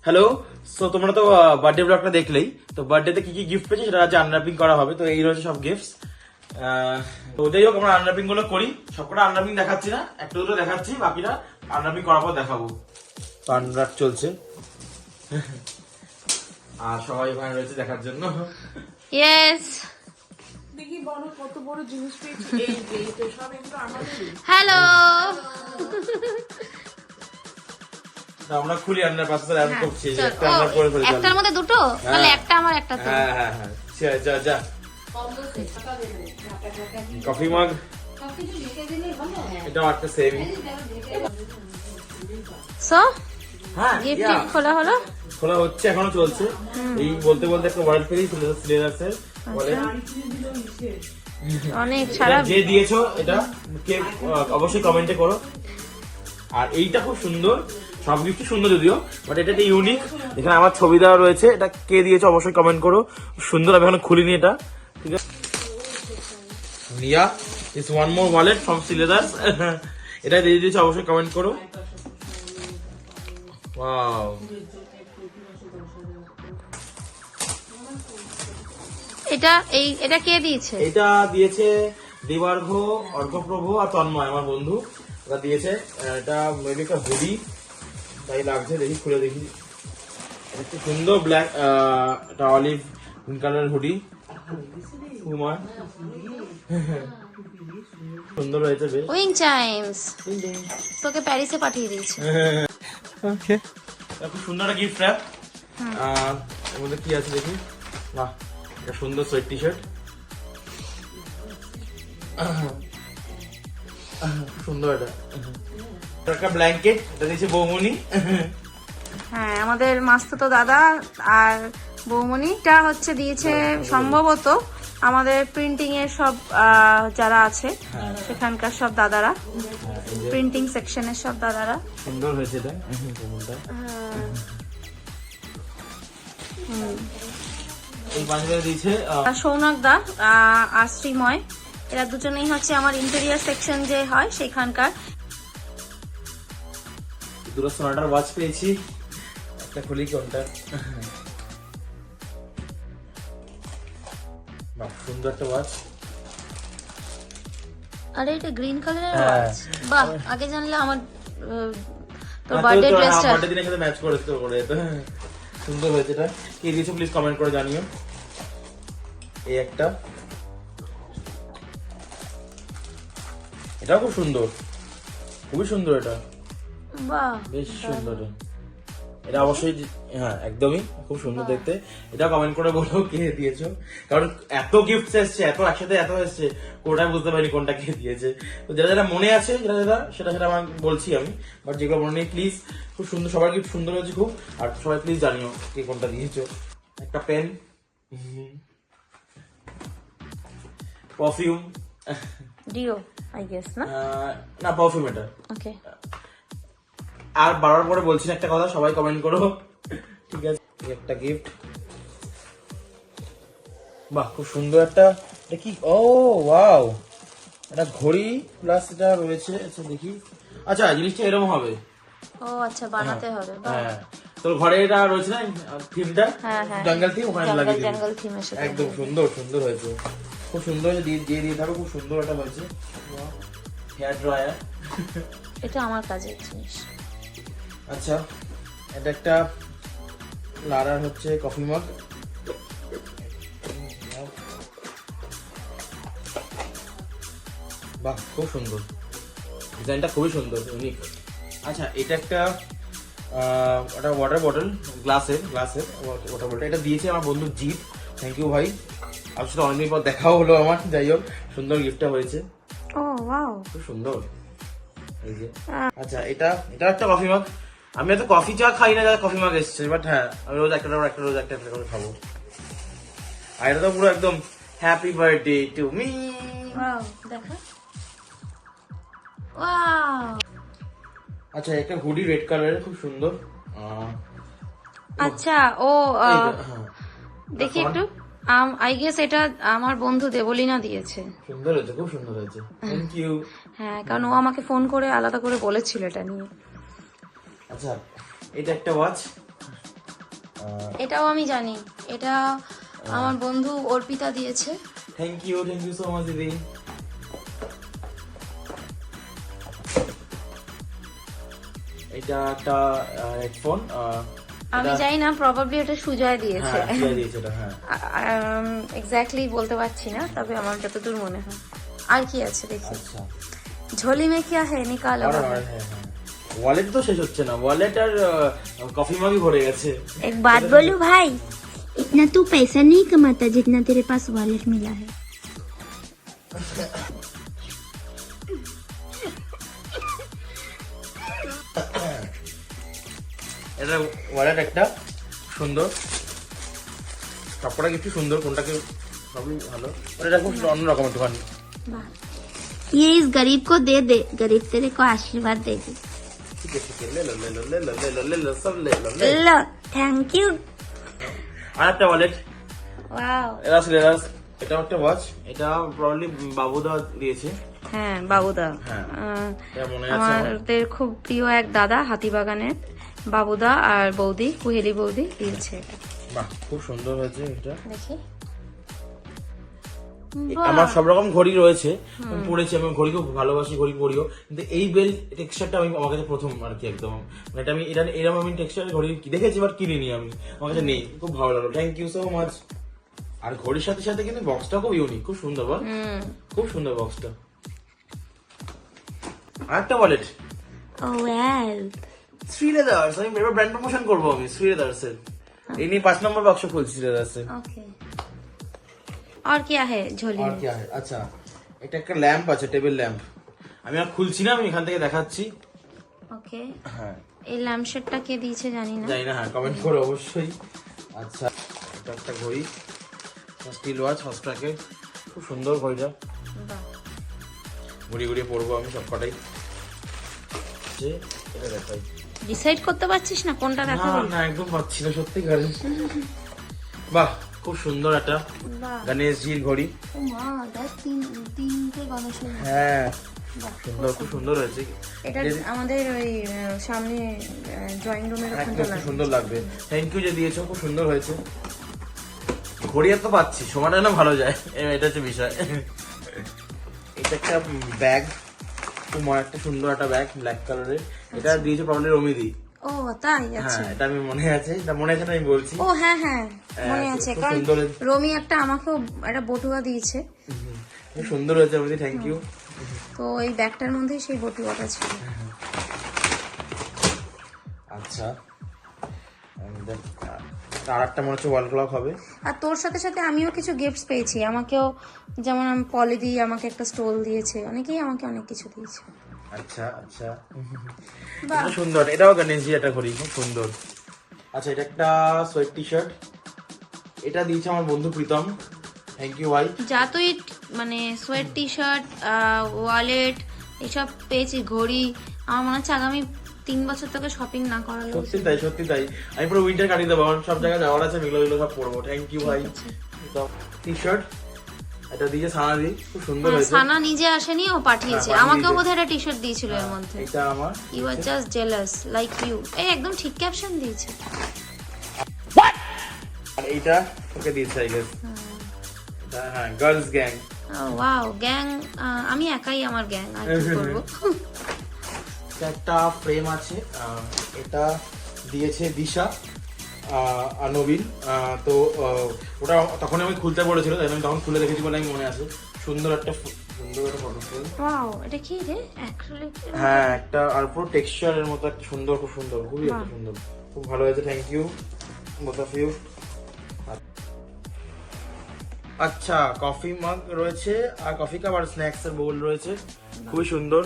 Hello, so তোমরা তো birthday ব্লগটা দেখলেই। তো বার্থডেতে কি কি গিফট পেয়েছি সেটা আজ আনর্যাপিং করা হবে। তো এই রয়েছে সব গিফটস। তো যাই হোক, আমরা আনর্যাপিং গুলো করি। সবকটা আনর্যাপিং দেখাচ্ছি না, একটা দুটো দেখাচ্ছি, বাকিটা আনর্যাপিং করার পর দেখাবো। তো আনর্যাপ চলছে আর সবাই ওখানে রয়েছে দেখার জন্য। ইয়েস, দেখি বলো কত বড় জিনিস পেয়েছি। এই যে এটা সব এগুলো আমাদেরই। হ্যালো। তো আমরা খুলি আনর্যাপ পাশে অ্যাড করছি। একটা আনর্যাপ করে ফেলি। একটার মধ্যে দুটো, তাহলে একটা আমার একটা তো। হ্যাঁ হ্যাঁ হ্যাঁ, যা যা। কফি মাগ, এটা একটা সেম। সো হ্যাঁ, গিফট খোলা হলো। খোলা হচ্ছে, এখনো চলছে। এই বলতে বলতে একটা ওয়ার্ড পেরি সিলেবাসের বলে অনেক সারা। যে দিয়েছো এটা কে অবশ্যই কমেন্টে করো। আর এইটা খুব সুন্দর, সব গিফটই সুন্দর যদিও, বাট এটা একটা ইউনিক। এখানে আমার ছবি দেওয়া রয়েছে, এটা কে দিয়েছো অবশ্যই কমেন্ট করো। সুন্দর, আমি এখনো খুলিনি এটা। ঠিক আছে, Riya is one more wallet from সিলেদার্স। এটা দিয়ে দিয়েছো অবশ্যই কমেন্ট করো। ওয়াও, এটা কে দিয়েছে? এটা দিয়েছে দেবার্ঘ, অর্ঘপ্রভ আর তন্ময়, আমার বন্ধু। ওরা দিয়েছে। এটা মেবি একটা হুডি তাই লাগছে, দেখি খুলে দেখি। একটা সুন্দর ব্ল্যাক, একটা olive green colour hoodie. Kumar সুন্দর হয়েছে বেশ। উইং চাইমস তোকে প্যারিসে পাঠিয়ে দিয়েছে। ওকে, খুব সুন্দর একটা গিফট র্যাপ। এর মধ্যে কি আছে দেখি। বাহ, একটা সুন্দর সোয়েট টি শার্ট, সুন্দর। এটা একটা ব্ল্যাঙ্কেট, এটা দিয়েছে বৌমনি। হ্যাঁ, আমাদের মাস্তুতো দাদা আর বৌমনিটা হচ্ছে দিয়েছে সম্ভবত আমাদের প্রিন্টিং এর সব যারা আছে সেখানকার সব দাদারা, প্রিন্টিং সেকশনের সব দাদারা। সুন্দর হয়েছে এটা, বৌমনটা। এই পাঞ্জাবি দিয়েছে সৌনক দা আর শ্রীময়, এরা দুজনেই হচ্ছে আমার ইন্টেরিয়ার সেকশন যে হয় সেখানকার। দুটো সোনাটার ওয়াচ পেয়েছি, একটা খুলি কোনটা। বাহ, সুন্দর একটা ওয়াচ। আরে এটা গ্রিন কালারের হ্যাঁ। ওয়াচ। বাহ, আগে জানলে আমার তোর বার্থডে ড্রেসটা। বার্থডে দিনের সাথে ম্যাচ করেছে তো করে। তো সুন্দর হয়েছে এটা। কে দিয়েছো প্লিজ কমেন্ট করে জানিও। এই একটা, এটাও খুব সুন্দর, খুবই সুন্দর। এটা বাহ, বেশ সুন্দর। এটা অবশ্যই, হ্যাঁ একদমই খুব সুন্দর দেখতে। এটা কমেন্ট করে বলো কে দিয়েছো, কারণ এত গিফট এসছে, এত একসাথে এত এসছে, কোনটা বুঝতে পারিনি কোনটা কে দিয়েছে। তো যেটা যেটা মনে আছে সেটা আমার বলছি আমি, বাট যেগুলো মনে নেই প্লিজ। খুব সুন্দর, সবার গিফট সুন্দর হয়েছে খুব। আর সবাই প্লিজ জানিও কে কোনটা দিয়েছো। একটা pen, perfume, deo I guess না? না পারফিউম এটা। ওকে, আর বারবার পরে বলছি না একটা কথা, সবাই কমেন্ট করো। ঠিক আছে, একটা গিফট। বাহ, খুব সুন্দর একটা। এটা কি? ও ওয়াও, এটা ঘড়ি প্লাস এটা রয়েছে। আচ্ছা দেখি, আচ্ছা জিনিসটা এরকম হবে। ও আচ্ছা, বানাতে হবে। বাহ, হ্যাঁ, তোর ঘরে এটা রয়েছে না থিমটা, হ্যাঁ হ্যাঁ, জঙ্গল থিম, ওখানে জঙ্গল লাগিয়ে দিবি। জঙ্গল থিমের সাথে একদম সুন্দর, সুন্দর হয়েছে, খুব সুন্দর হয়েছে। দিয়ে থাকো, খুব সুন্দর একটা হয়েছে। হেয়ার ড্রায়ার, এটা আমার কাজের জিনিস। আচ্ছা এটা একটা লারার হচ্ছে কফি মগ। বাহ, খুব সুন্দর, ডিজাইনটা খুবই সুন্দর, ইউনিক। আচ্ছা এটা একটা ওটা ওয়াটার বটল, গ্লাসের ওয়াটার বটল। এটা দিয়েছে আমার বন্ধু জিৎ, থ্যাংক ইউ ভাই। আর সেটা অনেকদিন পর দেখাও হলো আমার। যাই হোক, সুন্দর গিফটটা হয়েছে, ও ওয়াও, খুব সুন্দর। এই যে, আচ্ছা এটা একটা কফি মগ। আমি এত কফি চা খাই না, যারা কফি মগ এসছে, বাট হ্যাঁ আমি রোজ একটা করে খাবো। আর এটা তো পুরো একদম happy birthday to me. Wow, দেখা, ওয়াও। আচ্ছা একটা হুডি রেড কালারের, খুব সুন্দর। আচ্ছা ও হ্যাঁ, দেখি একটু। আই গেস এটা আমার বন্ধু দেবলীনা দিয়েছে। সুন্দর হয়েছে, খুব সুন্দর হয়েছে, থ্যাংক ইউ। হ্যাঁ, কারণ ও আমাকে ফোন করে আলাদা করে বলেছিল এটা নিয়ে। আচ্ছা এটা একটা ওয়াচ, এটাও আমি জানি, এটা আমার বন্ধু অর্পিতা দিয়েছে। থ্যাংক ইউ সো মাচ দিদি। এটা একটা হেডফোন, আমি জানি না, প্রবাবলি এটা সুজয় দিয়েছে। হ্যাঁ দিয়ে দিয়েছে এটা, হ্যাঁ। এক্স্যাক্টলি বলতে পারছি না, তবে আমার যতদূর মনে হয়। আর কি আছে দেখি। আচ্ছা, ঝোলি মে কিয়া হে নিকালো। হ্যাঁ হ্যাঁ, ওয়ালেট তো শেষ হচ্ছে না, ওয়ালেট আর কফি মাগই ভরে গেছে। एक बात बोलूं भाई, इतना तू पैसा नहीं कमाता जितना तेरे पास वॉलेट मिला है। এটা ওয়ালেট একটা সুন্দর, সবকটা কিছু সুন্দর, কোনটাকে সবই ভালো, এটা খুব অন্যরকম একটুখানি। ये इस गरीब को दे दे, गरीब तेरे को आशीर्वाद देगी। ঠিক আছে, লে লো লে লো লে লো লে লো লে লো সব লে লো লে। लो, थैंक यू। আর একটা ওয়ালেট, वाओ। এরাস, এটা একটা ওয়াচ, এটা প্রবাবলি বাবুদা দিয়েছে। হ্যাঁ বাবুদা, হ্যাঁ, এটা মনে আছে আমার। আমাদের খুব প্রিয় এক দাদা হাতিবাগানের বাবুদা আর বৌদি, কুহেলি বৌদি দিয়েছে এটা। বাহ, খুব সুন্দর হয়েছে এটা। দেখি। আমার সব রকম ঘড়ি রয়েছে, আমি পড়েছি, আমি ঘড়ি খুব ভালোবাসি, ঘড়ি পড়িও, কিন্তু এই বেল টেক্সচারটা আমি আমার কাছে প্রথম আর কি, একদম মানে এটা আমি এরকম আমি টেক্সচারের ঘড়ি দেখেছি বাট কিনিনি আমি, আমার কাছে নেই, খুব ভালো লাগলো, থ্যাংক ইউ সো মাচ। আর ঘড়ির সাথে সাথে কিন্তু বক্সটা খুব ইউনিক, খুব সুন্দর, বল খুব সুন্দর বক্সটা। আর একটা ওয়ালেট, ও ওয়াও, শ্রী লেদার্স, আমি এবার ব্র্যান্ড প্রমোশন করবো আমি শ্রী লেদার্স এর, এই নিয়ে 5 নম্বর বক্স খুলছি শ্রী লেদার্স এর। ओके। और क्या है झोली আর में? কি আছে? আচ্ছা, এটা একটা ল্যাম্প আছে, টেবিল ল্যাম্প, আমি আর খুলছি না, আমি এখান থেকে দেখাচ্ছি। ওকে, হ্যাঁ, এই ল্যাম্পশেডটা কে দিয়েছে জানি না। জানি না, হ্যাঁ কমেন্ট করে অবশ্যই। আচ্ছা, এটা একটা ঘড়ি, স্টিল ওয়াচ হসট্রাকে, খুব সুন্দর ঘড়িটা, বাহ। ঘুরিয়ে ঘুরিয়ে পরবো আমি সব কটাই। যে এটা দেখাই, ডিসাইড করতে পারছিস না কোনটা না দেখাবি? না একদম পাচ্ছি না সত্যি করে। বাহ, খুব সুন্দর একটা বাহ, গণেশজির ঘড়ি, ও মা, দেখ তিনটে গণেশের। হ্যাঁ বাহ, সুন্দর, খুব সুন্দর হয়েছে। এটা আমাদের ওই সামনে ড্রয়িং রুমের ওখানটা একদম খুব লাগে। সুন্দর লাগবে, থ্যাংক ইউ যে দিয়েছো, খুব সুন্দর হয়েছে। ঘড়ি আর তো পাচ্ছি, সমানে না ভালো যায়, এটা হচ্ছে বিষয়। এটা একটা ব্যাগ, তোমার একটা সুন্দর একটা ব্যাগ, ব্ল্যাক কালারের, এটা দিয়েছে প্রবলেম রমিদি। ও তাই, আচ্ছা। হ্যাঁ, এটা আমি মনে আছে, এটা মনে আছে না আমি বলছি। ও হ্যাঁ হ্যাঁ, মনে আছে, খুব কারণ সুন্দর। রমি একটা আমাকেও একটা বটুয়া দিয়েছে, খুব সুন্দর হয়েছে রমিদি, থ্যাংক ইউ। তো এই ব্যাগটার মধ্যেই সেই বটুয়াটা ছিল। আচ্ছা, আর একটা মনে হচ্ছে ওয়াল ক্লক হবে। আর তোর সাথে সাথে আমিও কিছু গিফটস পেয়েছি, আমাকেও, যেমন আমি পলিদি আমাকে একটা স্টোল দিয়েছে, অনেকেই আমাকে অনেক কিছু দিয়েছে। আচ্ছা আচ্ছা, বাহ, এটা সুন্দর, এটাও গণেশজি একটা ঘড়ি, খুব সুন্দর। আচ্ছা, এটা একটা সোয়েট টি শার্ট, এটা দিয়েছে আমার বন্ধু প্রীতম, থ্যাংক ইউ ভাই। যা তুই মানে সোয়েট টি শার্ট, ওয়ালেট এসব পেয়েছি, ঘড়ি, আমার মনে হচ্ছে আগামী 3 বছর তোকে শপিং না করালে। সত্যি তাই, সত্যি তাই, আমি পুরো উইন্টার কাটিয়ে দেবো, আমার সব জায়গায় যাওয়ার আছে, এগুলো সব পরবো, থ্যাংক ইউ ভাই। টি শার্ট এটা দিয়েছে সানাদি, খুব সুন্দর হয়েছে। সানা নিজে আসেনি, ও পাঠিয়েছে, হ্যাঁ, আমাকেও পাঠিয়ে বোধহয় একটা টি শার্ট দিয়েছিল এর মধ্যে। এটা আমার, you are just jealous like you, এই একদম ঠিক ক্যাপশন দিয়েছে। আর এইটা ওকে দিয়েছে আই গেস, এটা হ্যাঁ গার্লস গ্যাং। ওয়াও, গ্যাং, আমি একাই আমার গ্যাং, আর কি করবো। একটা ফ্রেম আছে, এটা দিয়েছে দিশা আর নবীন, তো ওটা তখন আমি খুলতে পড়েছিল, তাই আমি তখন খুলে দেখেছি বলে আমি মনে আছে। সুন্দর একটা ফটো ফ্রেম, ওয়াও, এটা কি রে, অ্যাক্রিলিক? হ্যাঁ একটা, আর পুরো টেক্সচারের মতো একটা সুন্দর, খুব সুন্দর, খুবই একটা সুন্দর, খুব ভালো হয়েছে, thank you both of you. আচ্ছা, কফি মাগ রয়েছে, আর কফি কাপ আর স্ন্যাক্স এর বোল রয়েছে, খুবই সুন্দর।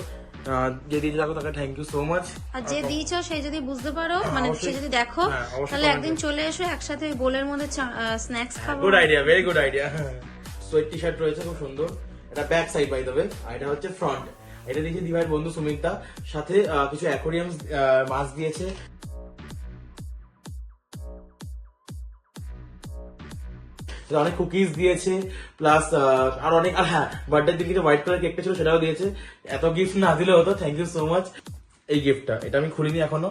যে দিয়েছে থাকো তাকে থ্যাংক ইউ সো মাচ। আর যে দিয়েছো সে যদি বুঝতে পারো, মানে অবশ্যই। সে যদি দেখো, হ্যাঁ, অবশ্যই তাহলে comment একদিন চলে এসো, একসাথে ওই বোলের মধ্যে স্ন্যাক্স খাবো। Good idea, very good idea. Sweat T shirt রয়েছে, খুব সুন্দর, এটা ব্যাক সাইড বাই দেবে, আর এটা হচ্ছে ফ্রন্ট। এটা দিয়েছে দিভাইয়ের বন্ধু সুমিতা, সাথে কিছু অ্যাকোরিয়াম মাছ দিয়েছে। অনেক কুকিজ দিয়েছে, প্লাস আর অনেক, আর হ্যাঁ বার্থডে দিন কিছু হোয়াইট কালার কেকটা ছিল সেটাও দিয়েছে। এত গিফট না দিলে হতো, থ্যাংক ইউ সো মাচ। এই গিফটটা, এটা আমি খুলিনি এখনো,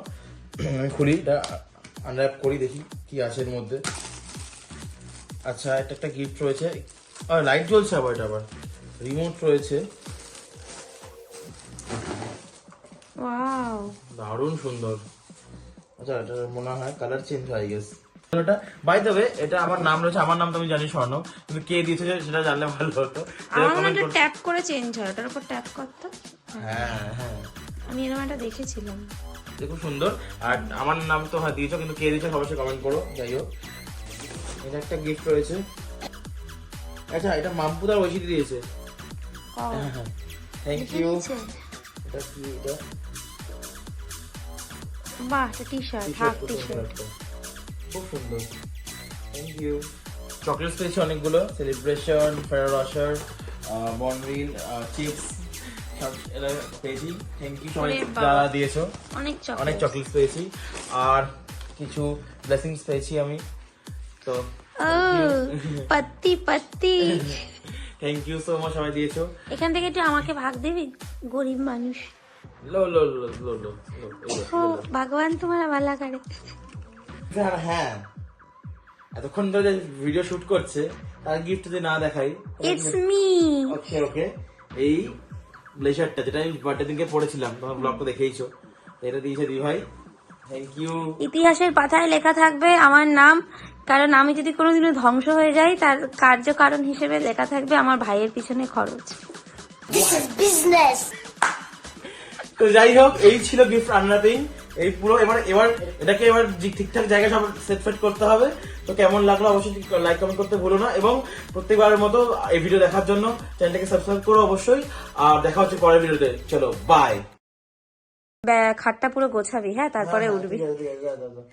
আমি খুলি, এটা আনর্যাপ করি, দেখি কি আছে এর মধ্যে। আচ্ছা, এটা একটা গিফট রয়েছে, লাইট জ্বলছে আবার, এটা আবার রিমোট রয়েছে, ওয়াও, দারুণ সুন্দর। আচ্ছা, এটা মনে হয় কালার চেঞ্জ হয়ে গেছে। এটা বাই দ্য ওয়ে, এটা আমার নাম রয়েছে, আমার নাম তো আমি জানি স্বর্ণ, কিন্তু কে দিয়েছে সেটা জানলে ভালো হতো। আমার মনে হয় ট্যাপ করে চেঞ্জ হয়, ওটার উপর ট্যাপ করতে। হ্যাঁ হ্যাঁ, আমি এরকম একটা দেখেছিলাম। খুব সুন্দর। আর আমার নাম তো হ্যাঁ দিয়েছো, কিন্তু কে দিয়েছো অবশ্যই কমেন্ট করো। যাই হোক, এটা একটা গিফট রয়েছে। আচ্ছা, এটা মামপুদার ঐশী দিয়েছে। ও, হ্যাঁ, থ্যাংক ইউ। দিয়েছে? এটা কি? এটা বাহ, এটা টি-শার্ট, হাফ টি-শার্ট। খুব সুন্দর, থ্যাংক ইউ। চকলেটস পেয়েছি অনেকগুলো, সেলিব্রেশন, ফেরার রসার, বনভিল, চিপস, এটা পেয়েছি। থ্যাংক ইউ সবাই ওরে বাবা। যারা দিয়েছো, অনেক অনেক চকলেট। চকলেটস পেয়েছি আর কিছু ব্লেসিংস পেয়েছি আমি। তো ও, পাত্তি পাত্তি। থ্যাংক ইউ সো মাচ সবাই দিয়েছো। এখান থেকে একটু আমাকে ভাগ দিবি, গরিব মানুষ। লো লো লো লো লো লো, ও ভগবান তোমারা ভালো করে। আর হ্যাঁ, এতক্ষণ ধরে ভিডিও শুট করছে, তার গিফট যদি না দেখাই। It's me. ওকে ওকে, এই ব্লেজারটা যেটা আমি বার্থডে দিনকে পড়েছিলাম, তোমার ব্লগটা দেখেইছো, এটা দিয়েছে দি ভাই, থ্যাংক ইউ। ইতিহাসের পাতায় লেখা থাকবে আমার নাম, কারণ আমি যদি কোনোদিনও ধ্বংস হয়ে যাই তার কার্যকারণ হিসেবে লেখা থাকবে আমার ভাইয়ের পিছনে খরচ। তো যাই হোক, এই ছিল গিফট আনরাপিং। এই পুরো এবার এটাকে এবার ঠিকঠাক জায়গায় সব সেট ফেট করতে হবে। তো কেমন লাগলো অবশ্যই লাইক কমেন্ট করতে ভুলো না, এবং প্রত্যেকবারের মতো এই ভিডিও দেখার জন্য চ্যানেলটাকে সাবস্ক্রাইব করো অবশ্যই। আর দেখা হচ্ছে পরের ভিডিওতে, চলো বাই। খাটটা পুরো গোছাবি, হ্যাঁ, তারপরে উঠবি। ঠিক আছে, ঠিক আছে, যা, যা, যা।